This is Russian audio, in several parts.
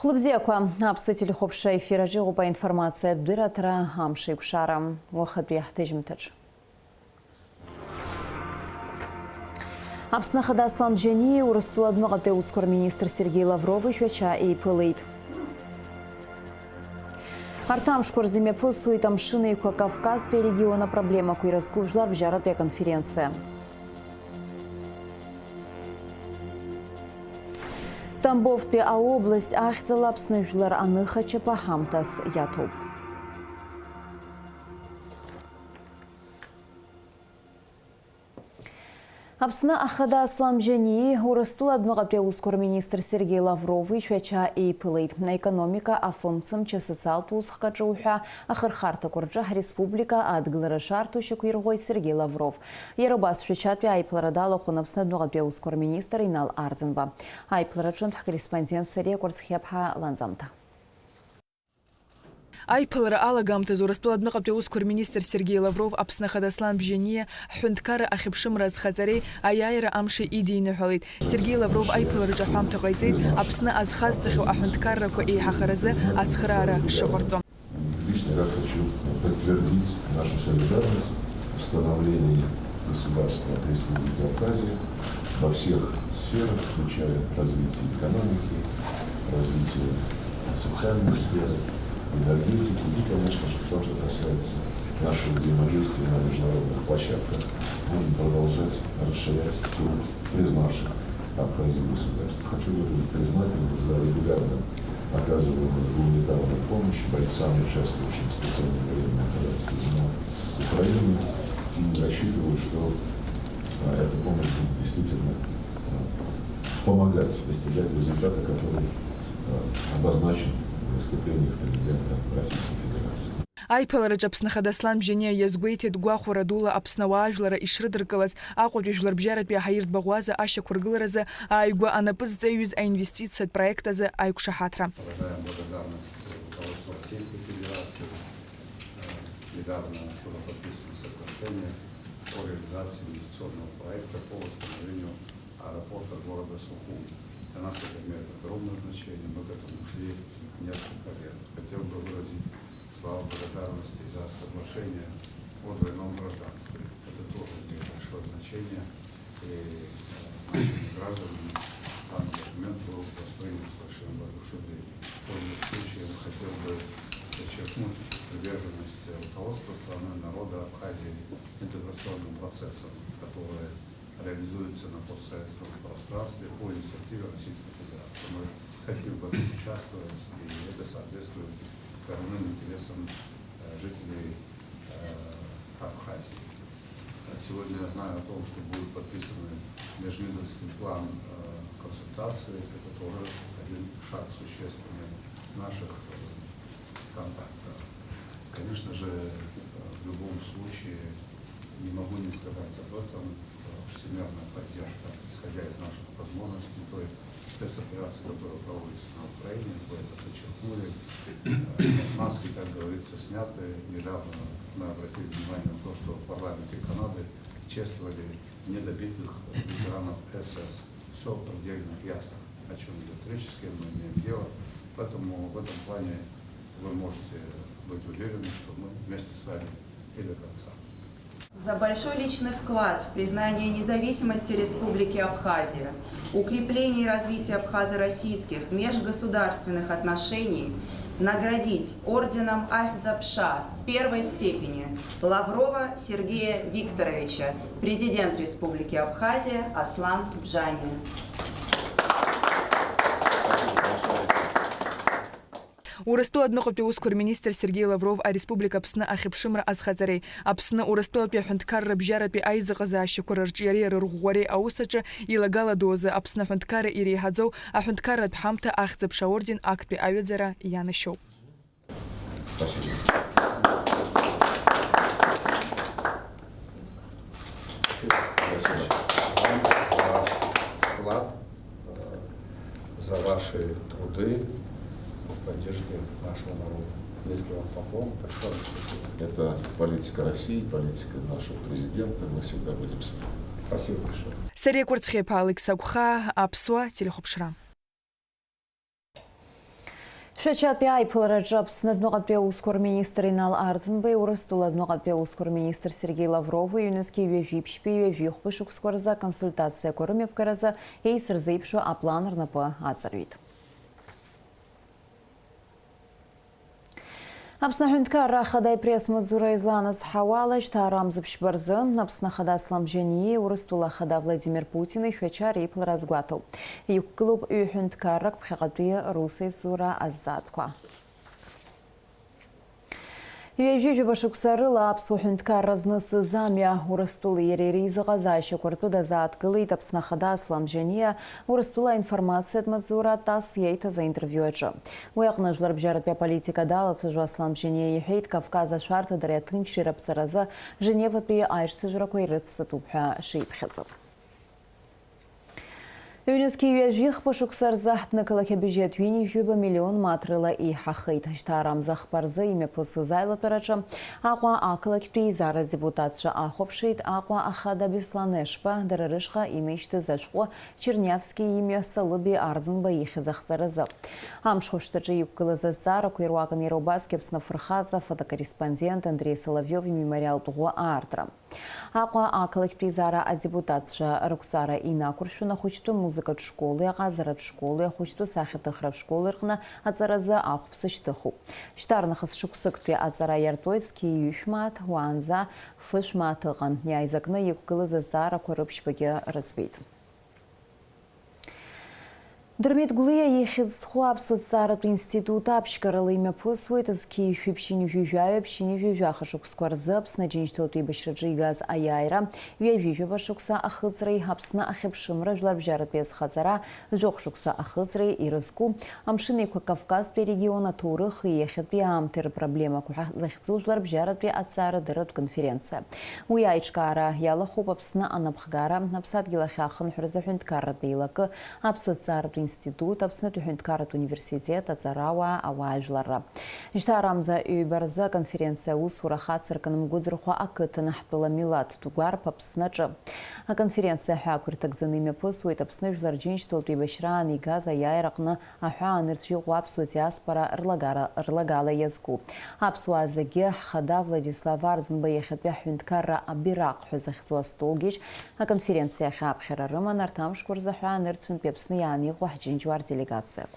Хлопзеква, абсолютно хопша эфира жигу по информации дуратра амшик шарам вахат бияхтежмтаж. Апснахада Аслан Джени урастуладмага пеускор министр Сергей Лавров веча и пылит. Артам шкурзиме пылсует амшины и Кавказ региона проблема куиразгужлар в жаратбе конференция. Тамбовпе а область ахцалапсныжлар аныхача пахамтас ятуб. Апсна ахада Аслан Джени урастуладмага пеускор министр Сергей Лавров веча и пылит. На экономика афымцам че социал тусхкачуха ахархарта курджах республика адглара шарту шекуиргой Сергей Лавров. Ерубас фичатпе айпларадала хунапснадмага пеускор министр Инал Ардзенба. Айпларачунт корреспондент Сария Курсхепха Ланзамта. Айпалара алагамтаз урастуладмага пеускор министр Сергей Лавров апснахада Аслан Джени хунткара ахипшымра зхазаре аяйра амши идейны хвалит. Сергей Лавров айпалара жахамта гайзит апсна азхазцаху ахунткарраку и хахаразы ацхрара шабарцом. Лишний раз хочу подтвердить нашу солидарность в становлении государства Республики Абхазия во всех сферах, включая развитие экономики, развитие социальной сферы, энергетики и, конечно же, то, что касается нашего взаимодействия на международных площадках, будем продолжать расширять круг признавших Абхазию государств. Хочу выразить признательность за регулярно оказываемую гуманитарную помощь бойцам, участвующим в специальной военной операции на Украине, и рассчитываю, что эта помощь будет действительно помогать достигать результата, который обозначен в выступлениях президента Российской Федерации. Айпалара апснахада Аслан Джени язгуейтед гуахура дула апснаважлара ишрыдыркалаз акъважәыжәлар бжьаратәи аҳаиртә баӷәаза ашьақәыргыларазы ааигәа анапызҵаҩыз аинвестициатә проектазы аиқәшаҳаҭра. Аэропорта города Сухум. Для нас это имеет огромное значение, мы к этому шли несколько лет. Хотел бы выразить славу благодарности за соглашение о двойном гражданстве. Это тоже имеет большое значение, и нашими гражданами данный документ был воспринят с большим воодушевлением. В том случае я хотел бы подчеркнуть приверженность руководства страны, народа Абхазии интеграционным процессам, которые реализуется на постсоветском пространстве по инициативе Российской Федерации. Мы хотим в этом участвовать, и это соответствует коренным интересам жителей Абхазии. Сегодня я знаю о том, что будет подписан межведомственный план консультации. Это тоже один шаг существенный наших контактов. Конечно же, в любом случае не могу не сказать об этом. Всемирная поддержка, исходя из наших возможностей, той спецоперации, которая проводится на Украине, вы это подчеркнули. Маски, как говорится, сняты. Недавно мы обратили внимание на то, что в парламенте Канады чествовали недобитых ветеранов СС. Все предельно ясно, о чем идет речь, с кем мы имеем дело. Поэтому в этом плане вы можете быть уверены, что мы вместе с вами и до конца. За большой личный вклад в признание независимости Республики Абхазия, укрепление и развитие абхазо-российских межгосударственных отношений наградить орденом Ахтзапша первой степени Лаврова Сергея Викторовича, президент Республики Абхазия Аслан Джени. Урастуладмага пеускор министр Сергей Лавров а республика Апсны ахипшымра азхазарей. Апсны урастуладпе хунткарра бжьаратпе айзыгъазы ащеквырырчӏери рыргъугъуари ауысачӏвы илагала дозы Апсны хунткарра ирихӏадзау ахунткарра дхӏамта Ахтзапша орден актпе айгӏвадзара йанащауп. Спасибо. Вклад за ваши труды в поддержке нашего народа. Низкий вам поклон. Это политика России, политика нашего президента. Мы всегда будем с вами. Спасибо большое. Сария Курсхепха, Алексакуха, Апсуа, телехопшра. Швечат пиай пылараджап снадногатпе ускор министр Инал Арзенбей урыстуладногатпе ускор министр Сергей Лавров юнески вевипшпи вевихпышук скорза консультация корымепкараза эйсер зейпшу апланырнапы ацарвит. Апсна хүнткара хадай пресс-мадзура изланац хавалаш тарамзып шбарзы, апсна хада сламжени урыстула хада Владимир Путин и швечар и пларазгвату. Юк клуб ю хүнткарак пхагатуе русы зура азадква. Юежи башуксарыла апсу хүнткара знысы замя урыстулы ерери изағазайшы куртуда заадкылы апсна хада сламжения урыстула информация мадзура тас ейта за интервьюачы. Уяқна жларб жаратпя политика даласы жва сламжения ехейт Кавказа шарта даря тынчи рапцараза Женеватпе айшсы жракой рыцса тупха шейпхецов. Юнески юежих пашуксар захтнакалаке бюджет юни юба миллион матрила и хахейт. Штарам захпарза имя посызайла перача. Аква акалак призара депутатша ахопшит, аква ахада бесланешпа, дарарышха и нечто зашхо Чернявский имя салыби арзанба ихи захцараза. Амшхоштаджи юккала зазара куирваган Еробаскепсна фархаза, фотокорреспондент Андрей Соловьев и мемориал Тугуа Артра. Аква акалак призара а депутатша рукцара и накуршуна хочет музыка школы, газарат школы, хочет сахитахра школы, рхна ацараза ахпсыштаху. Штарнахас шуксыкпе ацара яртойский юшмат, уанза, фышматыган. Яйзакна юккала зазара курыпшпаге разбит. Дермит Гулия ехид схуаб соцсарат института апшкарала имя пысвойт из Киев общине вюжа, общине вюжаха шуксквар запсна джинчтот и башраджи газ аяйра, вюжа башукса ахыцрей хапсна ахепшимра жлабжарат без хазара, жохшукса ахыцрей и рызку, амшины Кавказ пе региона турых и ехид пе амтер проблема куха захицу жлабжарат пе ацара дырат конференция. Уяйчкара яла хуп апсна анабхгара, напсад гилахяхан хрзахюнт карат бейлака, апсоцарат институт, апснату хүнткарат университет, ацарауа, ауажлара. Иштарамза юбарза конференция усура хацарканым гудзрухуа акыта нахтула милат тугар папснача. А конференция хакуртак за ними посует апснажлар джинчтол туибашран и газа яйракна ахуан ирцвиу апсу диаспора рлагала язку. Апсуа заге хада Владислав Арзенба ехетбя хүнткара абирак хузахцуа столгич. А конференция хабхера рыман артамшкур захуан ирцун пепсны яни Джинчуар делегация.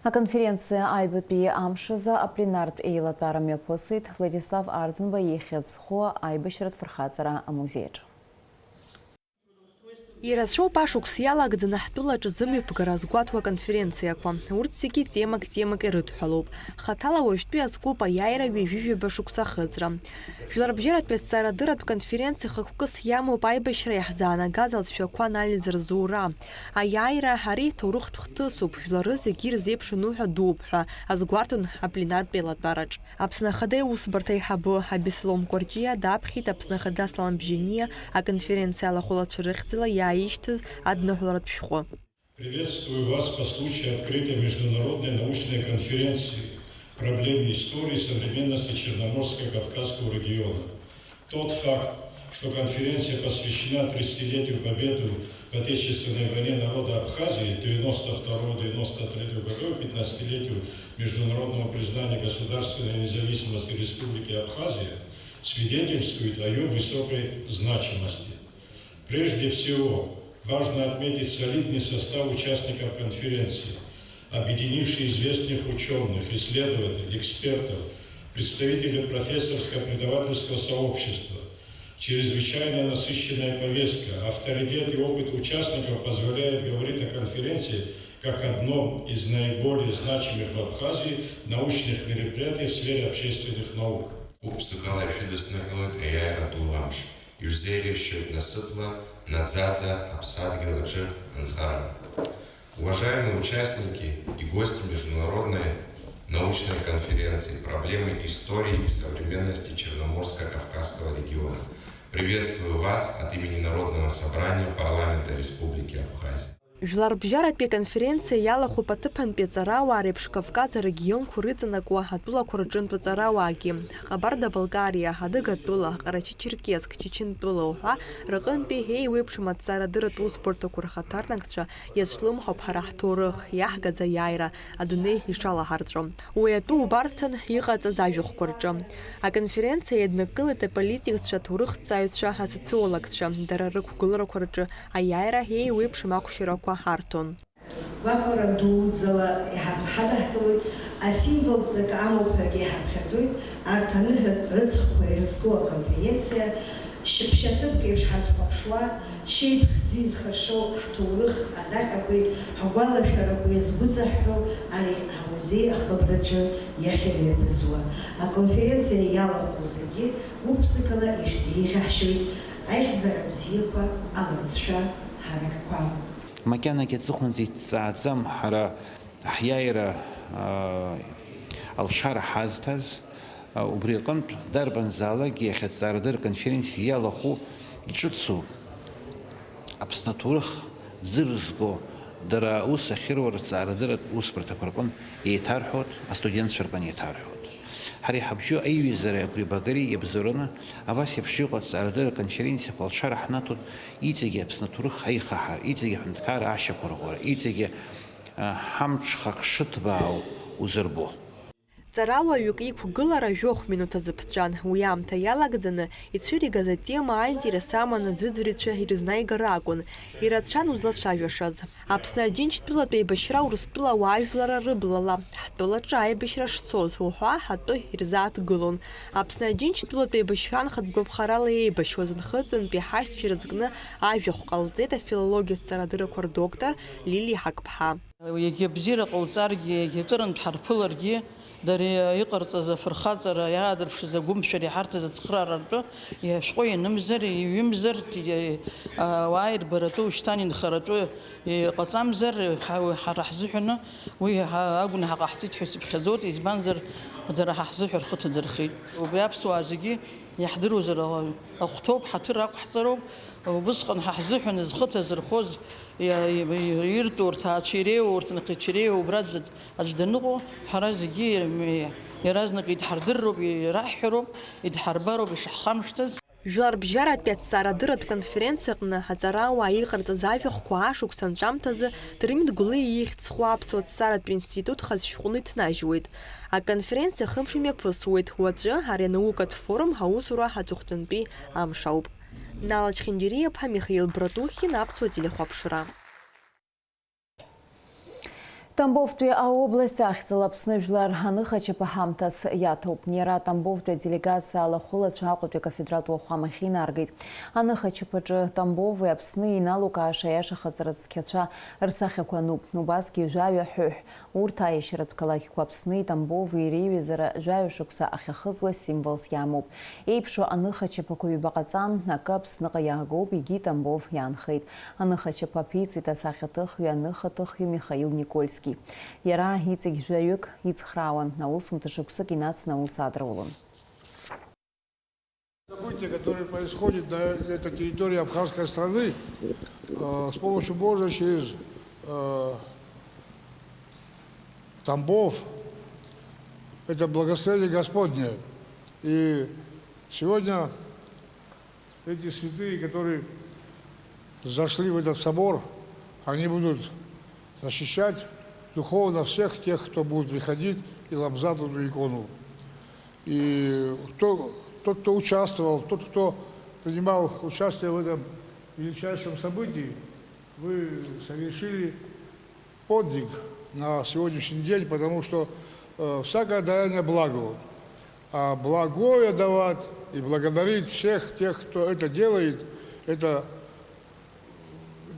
На конференции Айбутпи Амшиза а пленарт Эйлат Параме посыт Владислав Арзенба ехет схо Айбашрат Фархацара Амузеджа. Иразшоу пашукс иалагӡаны ҳтәылаҿы зымҩаԥга разгәаҭуа конференциақәа. Урҭ зегьы темак ирыдҳәалоуп. Хаҭала уажәтәи азкуп аиааира ҩажәижәаба шықәса ахыҵра. Жәларбжьаратәи азҵаарадырратә конференциа хықәкыс иамоуп аибашьра иаҳзаанагаз алҵшәақәа анализ рзура. Аиааира ари ҭоурыхтә хҭысуп, жәлары зегьы ирзеиԥшыну ҳәа дууп ҳәа азгәарҭон апленартә еилатәараҿ. Аԥсны Ахада Аиусбарҭа аиҳабы Абеслом Кәарҷиа даԥхьеит Аԥсны Ахада Сламбжьениа аконференциа алахәылацәа рыхьӡала Приветствую вас по случаю открытой международной научной конференции «Проблемы истории и современности Черноморско-Кавказского региона». Тот факт, что конференция посвящена 30-летию победы в Отечественной войне народа Абхазии 92-93 годов, 15-летию международного признания государственной независимости Республики Абхазия, свидетельствует о ее высокой значимости. Прежде всего, важно отметить солидный состав участников конференции, объединивший известных ученых, исследователей, экспертов, представителей профессорско-преподавательского сообщества. Чрезвычайно насыщенная повестка, авторитет и опыт участников позволяет говорить о конференции как одном из наиболее значимых в Абхазии научных мероприятий в сфере общественных наук. Уважаемые участники и гости международной научной конференции «Проблемы истории и современности Черноморско-Кавказского региона», приветствую вас от имени Народного собрания парламента Республики Абхазия. Жәларбжьаратәи аконференциа иалахәуп аҭыԥантәи аҵарауаа реиԥш Кавказ арегионқәа рыҵанакуа атәылақәа рҿынтә аҵарауаагьы. Ҟабарда-Балкариа, Адыгатәыла, Ҟарачи-Черкесск, Чечентәыла уҳәа рҟынтәи еиуеиԥшым аҭҵаарадырратә усбарҭақәа рхаҭарнакцәа иазҿлымҳауп ҳара ҳҭоурых, иаҳгаӡ аиааира, адунеи ишалаҳарҵәо. Уи атәы убарҭан иҟаҵаз ажәахәқәа рҿы. Аконференциа иаднакылеит аполитикцәа, аҭоурыхҭҵааҩцәа, асоциологцәа, дара рықәгыларақәа рҿы аиааира еиуеиԥшым ақәшьарақәа ҳарҭон. Гәаҟара дуӡӡала иҳадаҳкылоит, асимволҵак амоуп ҳәагьы иҳаԥхьаӡоит, арҭ аныҳәатә рыҵхқәа ирызку аконференциа шьаԥшьаҭыԥк еиԥш ҳазхәаԥшуа, шьеиԥхьӡы изхашоу ҳҭоурых адаҟьақәеи ҳгәалашәарақәеи згәыҵаҳәҳәо ари амузеи ахыбраҿы иахьамҩаԥысуа. Аконференциа иалахәу зегьы гәыԥ-ԥсыкала ишзеиӷьаҳшьоит аихьӡара бзиақәа, алаӡшәа ҳаракқәа. Макьанагьы аҵыхәанӡа иҭҵааӡам ҳара ҳиааира алшара ҳазҭаз, убри аҟынтә дарбанзаалакгьы иахьа аҭҵаарадырратә конференциа иалахәу иҿыцу Аԥсны аҭоурых зырызго дара ус ахьыруа рҭҵаарадырратә усбарҭақәа рҟынтә еиҭарҳәоит, астудентцәа рҟынтә еиҭарҳәоит. Ҳара иҳабжьоу аиҩызареи агәри-багареи иабзоураны абас еиԥш иҟоу аҭҵаарадырратә конференциақәа алшара ҳнаҭоит иҵегьы Аԥсны аҭоурых аихаҳара, иҵегьы аҳәынҭқарра ашьақәырӷәӷәара, иҵегьы ҳамҽхак шыҭбаау узырбо. Ҵарауаҩык иқәгылара жәохә минуҭ азыԥҵәан. Уи аамҭа иалагӡаны ицәыригаз атема аинтерес аманы аӡәыӡырҩцәа ирызнаигара акәын. Ирацәан узлацәажәашаз. Аԥсны Аџьынџьтәылатәи еибашьра Урыстәыла ауаажәлара рыблала. Ҳтәылаҿы аибашьра шцоз уҳәа ҳатәы ирзааҭгылон. Аԥсны Аџьынџьтәылатәи еибашьра нхатә гәаԥхарала еибашьуаз нхыҵынтәи ҳашьцәа ирызкны ажәахә ҟалҵеит афилологиа зҵаарадыррақәа рдоктор Лилиа Ҳақԥҳа. Егьа бзиара ҟауҵаргьы, егьа акырынтә ҳарԥыларгьы, дара иҟарҵаз афырхаҵара, иаадырԥшыз агәымшәара, иҳарҭаз ацхыраара ртәы иашәҟәы ианымзар, иҩымзар, ауаа ирбаратәы, ушьҭан инхаратәы иҟаҵамзар, ҳара ҳзыҳәаны уи агәнаҳа ҟаҳҵеит ҳәа исыԥхьаӡоит, избанзар дара ҳаҳзыҳәа рхы ҭадырхеит. Убри аԥсуаа зегьы иаҳдыруазар ахәҭоуп, ҳаҭыр ақәҳҵароуп, убысҟан ҳаҳзыҳәан зхы ҭазырхоз иртәу урҭ аацәа иреиуоу, урҭ нхацәа иреиуоу убра аӡә даныҟоу, ҳара зегьы иаразнак идҳардырроуп, ираҳҳәароуп, идҳарбароуп ишаҳхамышҭыз. Жәларбжьаратәи аҭҵаарадырратә конференциаҟны аҵарауаа иҟарҵаз ажәахәқәа ашықәс анҵәамҭазы Дырмит Гәлиа ихьӡ-хәы Аԥсуа аҭҵааратә институт хазшәҟәны иҭнажьуеит. Аконференциа хымш имҩаԥысуеит. Уаҵәы ари анаукатә форум ҳаусура ҳаҵыхәтәантәи амш ауп. Нала Чхиндириа-ԥҳа, Михаил Братухин, Аԥсуа телехәаԥшра. Тамбовтәи аобласть ахьӡала Аԥсны жәлар аныхачаԥа ҳамҭас иаҭоуп. Иара Тамбовтәи аделегациа алахәылацәа Аҟәатәи акафедратә уахәамахь инаргеит. Аныхачаԥаҿы Тамбови Аԥсны иналукааша иашахазаратә цқьацәа рсахьақәа ануп. Убасгьы жәаҩа ҳәыҳә. Урҭ аиашьаратә қалақьқәа Аԥсни Тамбови иреиҩызара жәаҩа шықәса ахьахыҵуа символс иамоуп. Еиԥшу аныхачаԥақәа ҩбаҟаҵан, акы Аԥсныҟа иаагоуп, егьи Тамбов иаанхеит. Аныхачаԥа ԥиҵит асахьаҭыхҩы аныхаҭыхҩы Михаил Никольски. Иара иҵегь жәаҩык ицхраауан, аусумҭа шықәсык инацны аус адроулон. События, которые происходят на этой территории абхазской страны, с помощью Божией через Тамбов, это благословение Господне. И сегодня эти святые, которые зашли в этот собор, они будут защищать духовно всех тех, кто будет приходить и лобзать эту икону. И тот, кто участвовал, тот, кто принимал участие в этом величайшем событии, вы совершили подвиг на сегодняшний день, потому что всякое даяние благо. А благое давать и благодарить всех тех, кто это делает, это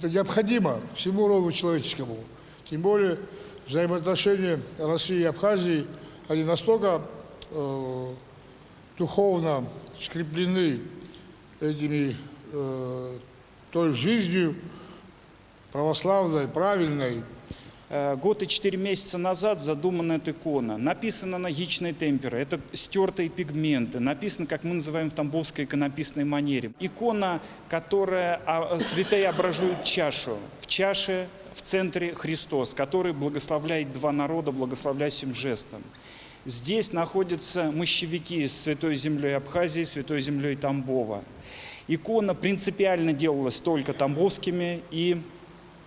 необходимо всему роду человеческому. Тем более взаимоотношения России и Абхазии, они настолько духовно скреплены этими той жизнью православной, правильной. Год и 4 месяца назад задумана эта икона. Написано на гичной темпере. Это стертые пигменты. Написано, как мы называем в тамбовской иконописной манере. Икона, которая святые образуют чашу. В чаше в центре Христос, который благословляет два народа благословляющим жестом. Здесь находятся мощевики с Святой землей Абхазии, Святой землей Тамбова. Икона принципиально делалась только тамбовскими и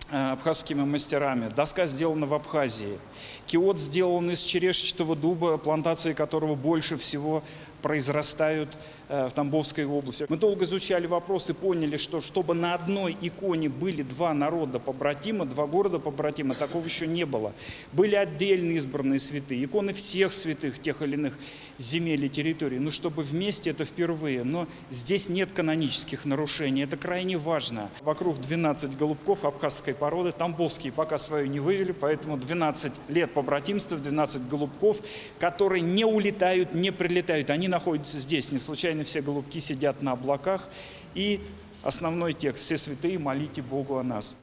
абхазскими мастерами. Доска сделана в Абхазии. Киот сделан из черешчатого дуба, плантации которого больше всего произрастают в Тамбовской области. Мы долго изучали вопрос и поняли, что чтобы на одной иконе были два народа побратима, два города побратима, такого еще не было. Были отдельно избранные святые, иконы всех святых тех или иных земель и территорий, но чтобы вместе это впервые. Но здесь нет канонических нарушений, это крайне важно. Вокруг 12 голубков абхазской породы, тамбовские пока свою не вывели, поэтому 12 лет побратимства, 12 голубков, которые не улетают, не прилетают, они находятся здесь. Не случайно все голубки сидят на облаках. И основной текст: «Все святые, молите Богу о нас».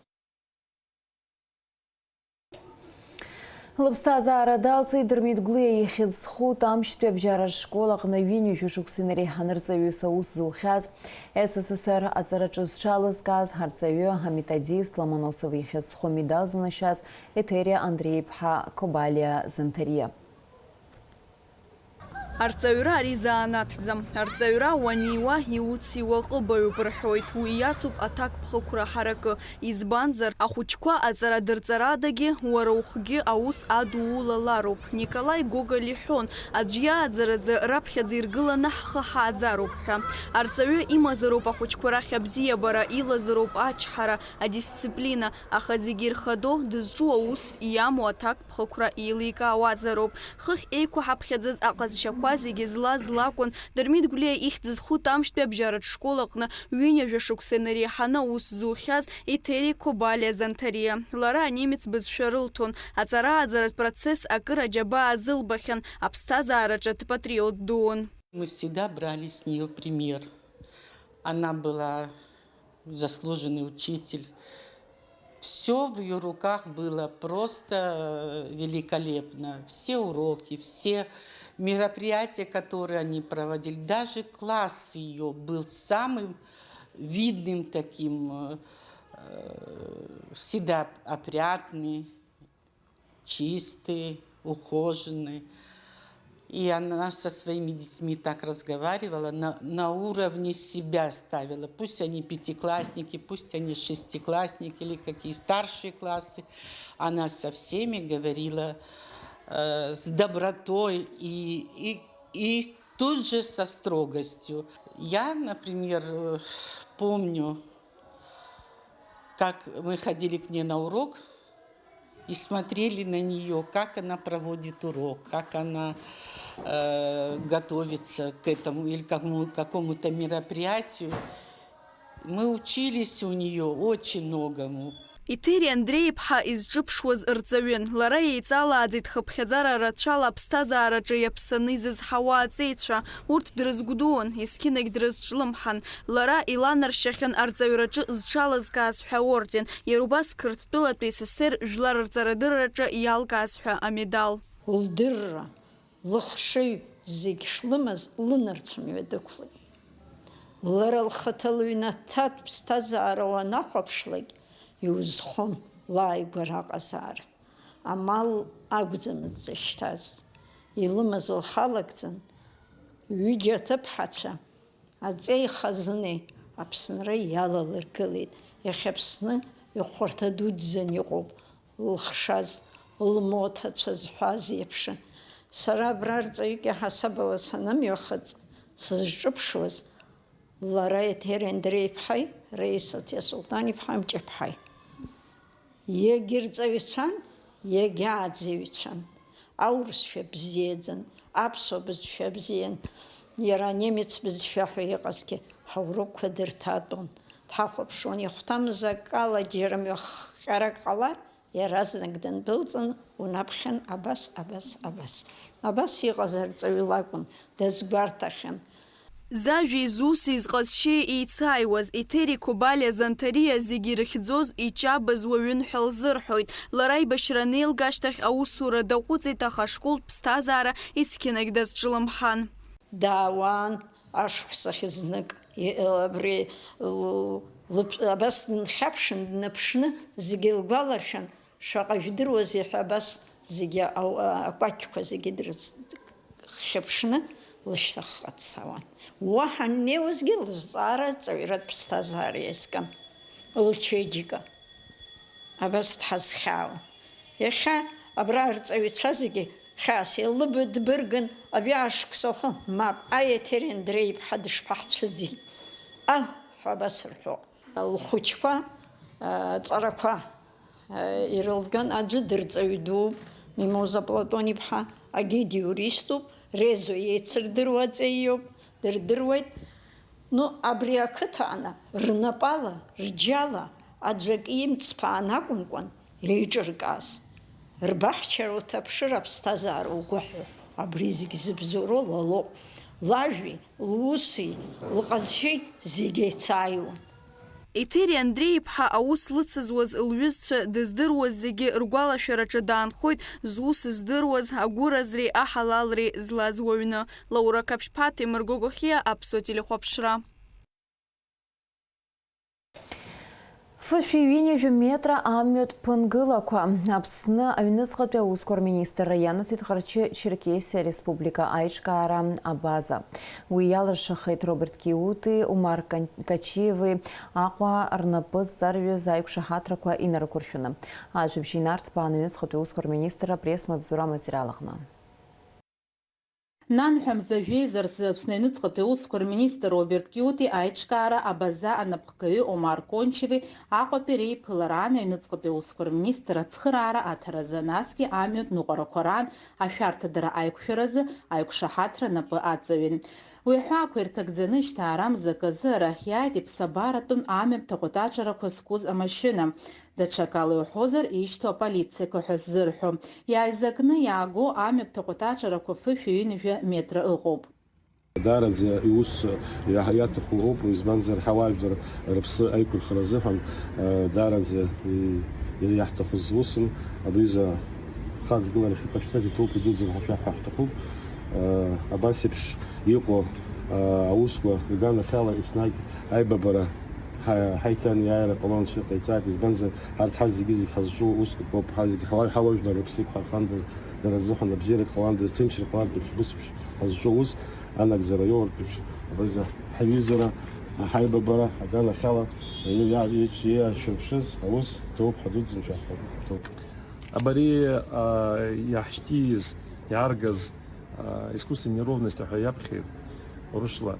Лыбстаза арадалцы дырмит глуя ехидсху тамшпе бжара школа гнавиню юшуксинери анырцаю саус зухаз СССР ацарачыз чалыз газ харцаю методист Ломоносов ехидсху медал занышаз Этерия Андреевха Кобалия Зантария. Арцаюра аризаанатӡам. Арцаюра уаниуа иуциуа ҟыбаҩуп рҳәоит. Уи иацуп аҭак ԥхықәра ҳаракы. Избанзар, ахәыҷқәа аҵара-дырҵарадагьы уара ухгьы аус адуулалароуп. Николай Гоголь иҳәон, аӡә иааӡаразы раԥхьаӡа иргыланы ҳхы ҳааӡароуп ҳәа. Арҵаҩы имазароуп ахәыҷқәа рахь абзиабара, илазароуп ачҳара, адисциплина, аха зегьы ирхадоу дызҿу аус иамоу аҭак ԥхықәра еиликаауазароуп. Хыхь еиқәаҳаԥхьаӡаз аҟазшьақәа зегьы злаз лакәын Дырмит Гәлиа ихьӡ зху тамшьтәи абжьаратә школаҟны ҩынҩажәа шықәса инареиҳаны аус зухьаз Етериа Кобалиа Зантария. Лара анемец бызшәа рылҭон, аҵара-ааӡаратә процесс акыр аџьабаа азылбахьан, аԥсҭазаараҿы патриот дуун. Мы всегда брали с нее пример. Она была заслуженный учитель. Все в ее руках было просто великолепно. Все уроки, все мероприятия, которые они проводили. Даже класс ее был самым видным таким, всегда опрятный, чистый, ухоженный. И она со своими детьми так разговаривала, на уровне себя ставила. Пусть они пятиклассники, пусть они шестиклассники или какие старшие классы. Она со всеми говорила с добротой и тут же со строгостью. Я, например, помню, как мы ходили к ней на урок и смотрели на нее, как она проводит урок, как она готовится к этому или к какому-то мероприятию. Мы учились у нее очень многому. Етериа Андреиԥҳа изҿыԥшуаз рҵаҩын. Лара еиҵалааӡеит хыԥхьаӡара рацәала аԥсҭазаараҿы иаԥсаны изызҳауа аҵеицәа. Урҭ дрызгәдуун, есқьынагь дрызҿлымҳан. Лара иланаршьахьан арҵаҩраҿы зҽалазкааз ҳәа орден, иара убас Қырҭтәылатәи СССР жәлар рҵарадырраҿы иалкааз ҳәа амедал. Лдырра, лыхшыҩ зегь шлымаз лынарцәымҩа дықәлеит. Лара лхаҭа лыҩнаҭа ԥсҭазаара уанахәаԥшлак иузхон лааигәара аҟазаара. Амал акәӡамызт зышьҭаз. Илымаз лхалагӡан, ҩыџьа аҭыԥҳацәа аҵеи хазыни Аԥсынра иалалыргылеит. Иахьа Аԥсны ихәарҭа дуӡӡан иҟоуп лхшаз, лмотацәа зҳәаз еиԥш. Сара абра рҵаҩык иаҳасабала санымҩахыҵ, сызҿыԥшуаз лара Етериа Андреиԥҳаи Раиса Сулҭан-иԥҳа Мҷаԥҳаи. Егьи рҵаҩцәан, егьи ааӡаҩцәан. Аурысшәа бзиаӡан, аԥсуа бызшәа бзиан. Иара анемец бызшәа ҳәа иҟазгьы ҳаурокқәа дырҭатәон. Дҳахәаԥшуан, ихәҭамыз акала џьара мҩахҟьарак ҟалар, иаразнак дындәылҵын, унаԥхьан абас, абас, абас. Абас иҟаз арҵаҩы лакәын, дазгәарҭахьан. Зажәеи зуси зҟазшьеи еицааиуаз Етериа Кобалиа Зантария зегьы ирыхьӡоз иҷабыз уаҩын ҳәа лзырҳәоит. Лара аибашьра неилгашьҭахь аусура даҟәыҵит, аха ашколтә ԥсҭазаара есқьынагь дазҿлымҳан. Даауан ашықәсахь знык, абри абас дынхьаԥшын, днаԥшны, зегьы илгәалашәан, шаҟа жәдыруазеи ҳәа абас зегьы акәакьқәа зегьы дрыхьыԥшны лышьҭахьҟа дцауан. Уаҳа аннеиуазгьы лызҵаара ҵаҩратә ԥсҭазаара иазкын, лчеиџьыка. Абас дҳазхьаауан. Иахьа абра арҵаҩцәа зегьы хьаас илыбыдбыргын, абиаашықәсахы, мап, Аиеҭери Андреи-иԥҳа дышԥаҳцәыӡи? Ҳәа абас рҳәо. Лхәыҷқәа, ҵарақәа ирылган, аӡәы дырҵаҩ дууп, Мимоза Платон-иԥҳа, агьигьы юриступ, Резо еицырдыруа ҵеиуп, дырдыруеит. Абри ақыҭааны рнапала, рџьала, аӡәк имҵԥаан акәымкәан еиҿыркааз. Рбаҳчара уҭаԥшыр аԥсҭазаара угәаҳәо, абри зегьы зыбзоуроу лалоуп. Лажәи, луси, лҟазшьеи зегьы еицааиуан. Етери Андреи-иԥҳа аус лыцызуаз лҩызцәа дыздыруаз зегьы ргәалашәараҿы даанхоит зус здыруаз агәыразреи аҳалалреи злаз уаҩны. Лаура Каԥшьԥа, Темыр Гогохиа, Аԥсуа телехәаԥшра. Фышәи-ҩынҩажәи метра амҩатә ԥынгылақәа. Аԥсны аҩныҵҟатәи аусқәа рминистрра ианаҭеит Қарачы-Черкесиа Республика аиҿкаара абаза. Уи иалыршахеит Роберт Киути, Умар Качиеви Аҟәа рнапы зҵарҩыз аиқәшаҳаҭрақәа инарықәыршәаны. Ажәабжь инарҭбаан аҩныҵҟатәи аусқәа рминистрра апресс-маҵзура аматериал аҟны. Нанҳәамза жәеиза рзы Аԥсны аҩныҵҟатәи аусқәа рминистр Роберт Киути аиҿкаара абаза анапхгаҩы Омар Кончеви Аҟәатәи реиԥылараан аҩныҵҟатәи аусқәа рминистр ацхыраара аҭаразы, насгьы амҩатә ныҟәарақәа раан ашәарҭадара аиқәшәаразы аиқәшаҳаҭра напы аҵаҩын. Уи аҳәаақәа ирҭагӡаны ишьҭаарамзак азы арахь иааит иԥсабаратәын амҩатә ҭаҟәаҭаҿарақәа зқәыз амашьына. Даҽакала иуҳәозар ишьҭоу аполициақәа ҳәа ззырҳәо. Иааизакны иааго амҩатә ҭаҟәаҭаҿарақәа фышәи-ҩынҩажәи метра ыҟоуп. Дараӡа иус иаҭаху роуп, избанзар ҳауаажәлар рыԥсы аиқәырхара азыҳәан дараӡа иаҳҭахыз усын, абриза хаҵгыларахь иҟашәҵаз иҭоуп идуӡӡан ҳашәаҳәа ҳҭахуп. Абас еиԥш иҟоу аусқәа рганахьала еснагь аибабара ҳаиҭан иааира ҟалон шәыҟаиҵааит, избанзар арҭ ҳар зегьы ҳазҿу усқәак ауп, ҳар зегьы ҳауаажәлар рыԥсы иқәҳархандаз, дара рзыҳәан абзиарак ҟаландаз, ҭынчра ҟаландаз усуԥш ҳазҿу ус анагӡара иоуртә еиԥш, абриза ҳаҩызара, ҳаибабара аганахьала иашьырԥшыз аус ҭоуп, ҳадуӡӡан шәаҳҭахуп. Абари иаҳшьҭииз, иааргаз искусственные неровности ҳәа иаԥхьеит урышла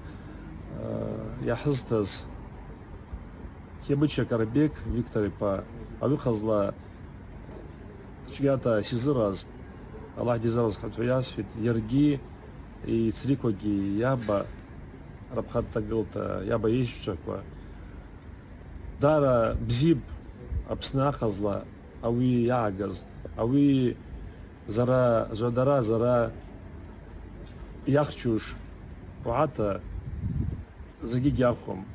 иаҳызҭаз Хебыча Карабек Виктор-иԥа аҩыҟазла цәгьата сизыраз, Аллаҳ дизыразхарц иасҳәеит, иаргьы ицрикәагьы иаба рыԥхатҭагылҭа, иаба иеиҳәшьцәақәа дара бзип Аԥсны аҟазла ауи иаагаз, ауи зара иахьчуш уаҳата зегьы иахәом.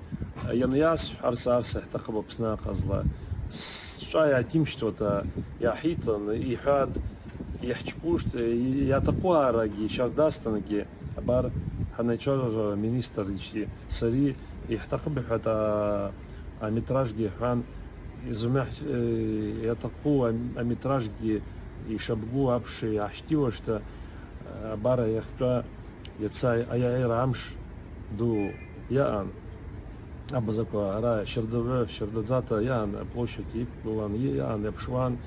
Ианиасҳәарц арса иҳҭахуп Аԥсны аҟазла. Сҿа иааҭимшьҭуата иааҳиҭан, иҳәат, иаҳҷкәышт, иаҭахуаарагьы, шьардасҭангьы, абар ҳанаиҿар министричи сари иҳҭахуп иҳәат аметражгьы иҳәан, изумеҳ иаҭаху аметражгьы ишабгу аԥш иаҳшьҭиуашҭа, абар иахьтәа иаца аиааира амш ду иаан. Абазақәа ара шьардаӡата иаан, аплощадь иқәгылан, иаан, иаԥшуан.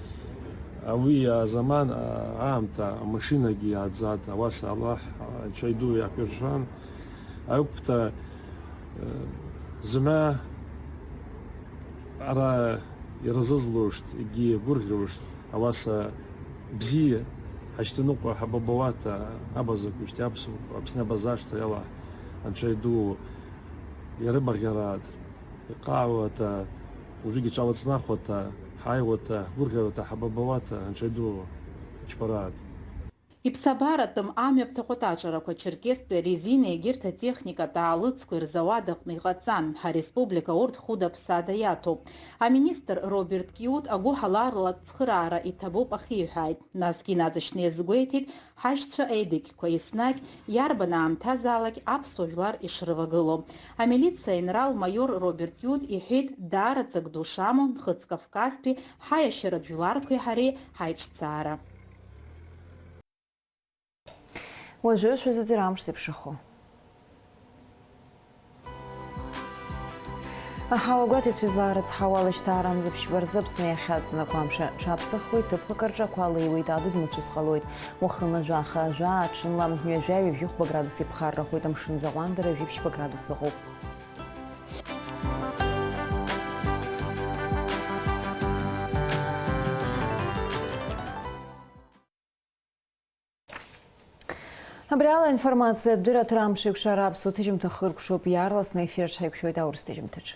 Уи азаман аамҭа амашинагьы иааӡат, ауаса Аллаҳ Анцәа иду иаҳԥыршан. Аиқәԥҭа зымҩа ара ирзызлушт, егьи иагәырӷьушт, ауаса бзиа ҳашьҭаныҟәа ҳабабауата абазақәышьҭи Аԥсны абазашҭа иала Анцәа иду ирыбаӷьарат, иҟаауата, ужигьы ҿалыцнахуата, ҳааиуата, ҳгәырӷьауата, ҳабабауата Анцәа иду иҷпарат. Иԥсабаратәым амҩаԥҭақәа ҭаҿарақәа Черкестәи резина егьырҭ атехникатә аалыҵқәа ирзауад аҟны иҟаҵан. Ҳареспублика урҭ хәыда-ԥсада иаҭоуп. Аминистр Роберт Киут агәы ҳаларла ацхыраара иҭабуп ахиҳәааит. Насгьы инаҵшьны иазгәеиҭеит ҳаишьцәа еидыгьқәа еснагь иарбан аамҭазаалак аԥсуа жәлар ишрывагыло. Амилициа аинрал-майор Роберт Киут иҳәеит даараӡак ду шамоу Нхыҵ-Кавказтәи ҳаиашьаратә жәларқәеи ҳареи ҳаиҿцаара. Уажәы шәазыӡыр амш зеиԥшрахо. Аҳауагәаҭеицәа излаарыцҳауа алашьҭаара амзаԥшьба рзы Аԥсны иахьаҵанакуа амш аҽаԥсахуеит, ҭыԥқәак рҿақәа алеиуеит, адыдмыцәыс ҟалоит. Уахынла жәаха, ажәа аҽынла ҩажәа-ҩажәихәба градус иԥхаррахоит, амшын заҟәандара жәиԥшьба градус ыҟоуп. Абри ала информациа дыраҭыр амш еиқәшара аԥсуа ҭыжьымҭа хыркәшоуп, иаарласны ефир аҽҳаиқәшәоит аурыс ҭыжьымҭаҿы.